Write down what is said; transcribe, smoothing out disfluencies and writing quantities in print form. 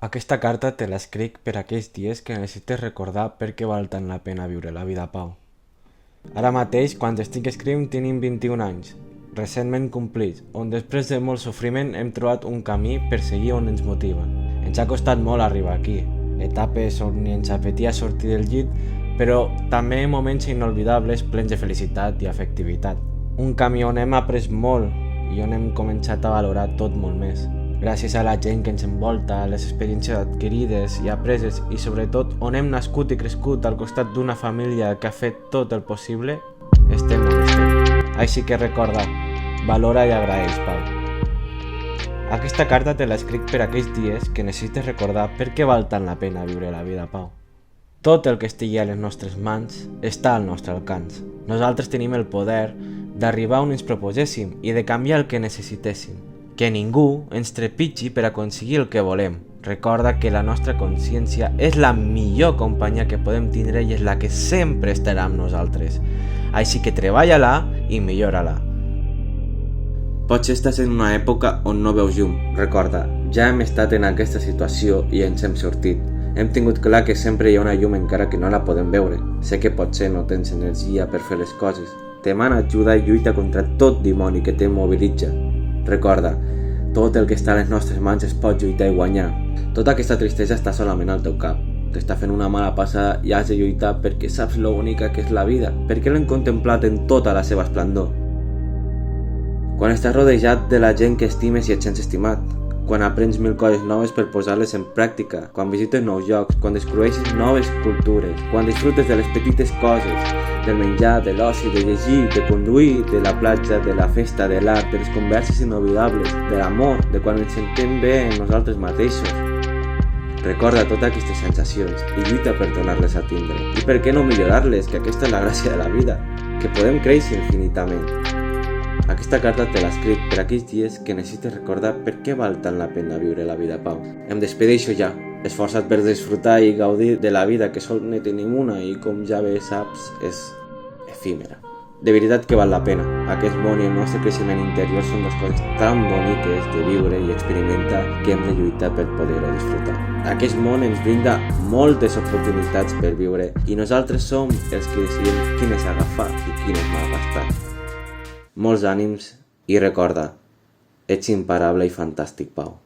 Aquesta carta te l'escric per aquells dies que necessites recordar per què val tant la pena viure la vida a pau. Ara mateix, quan estic escrivint, tenim 21 anys, recentment complits, on després de molt sofriment hem trobat un camí per seguir on ens motiva. Ens ha costat molt arribar aquí, etapes on ni ens apetia sortir del llit, però també moments inolvidables plens de felicitat i afectivitat. Un camí on hem après molt i on hem començat a valorar tot molt més. Gràcies a la gent que ens envolta, a les experiències adquirides i apreses i sobretot on hem nascut i crescut al costat d'una família que ha fet tot el possible, estem on estem. Així que recorda, valora i agraeix, Pau. Aquesta carta te l'escric per aquells dies que necessites recordar per què val tant la pena viure la vida a pau. Tot el que estigui a les nostres mans està al nostre alcance. Nosaltres tenim el poder d'arribar on ens proposéssim i de canviar el que necessitéssim. Que ningú ens trepitgi per aconseguir el que volem. Recorda que la nostra consciència és la millor companyia que podem tindre i és la que sempre estarà amb nosaltres. Així que treballa-la i millora-la. Potser estàs en una època on no veus llum. Recorda, ja hem estat en aquesta situació i ens hem sortit. Hem tingut clar que sempre hi ha una llum encara que no la podem veure. Sé que potser no tens energia per fer les coses. Demana ajuda i lluita contra tot dimoni que t'immobilitza. Recorda, tot el que està a les nostres mans es pot lluitar i guanyar. Tota aquesta tristesa està solament al teu cap. T'està fent una mala passada i has de lluitar perquè saps lo bonica que és la vida, perquè l'hem contemplat en tota la seva esplendor. Quan estàs rodejat de la gent que estimes i et sents estimat, quan aprens mil coses noves per posar-les en pràctica, quan visites nous llocs, quan descobreixes noves cultures, quan disfrutes de les petites coses, del menjar, de l'oci, de llegir, de conduir, de la platja, de la festa, de l'art, de les converses inolvidables, de l'amor, de quan ens sentem bé en nosaltres mateixos. Recorda totes aquestes sensacions i lluita per tornar-les a tindre. I per què no millorar-les, que aquesta és la gràcia de la vida, que podem créixer infinitament. Aquesta carta te l'escric per aquells dies que necessites recordar per què val tant la pena viure la vida a pau. Em despedeixo ja, esforça't per disfrutar i gaudir de la vida que sol ne tenim una i com ja bé saps és efímera. De veritat que val la pena. Aquest món i el nostre creixement interior són dues coses tan boniques de viure i experimentar que hem de lluitar per poder-ho disfrutar. Aquest món ens brinda moltes oportunitats per viure i nosaltres som els que decidim quines agafar i quines malgastar. Molts ànims i recorda, ets imparable i fantàstic, Pau.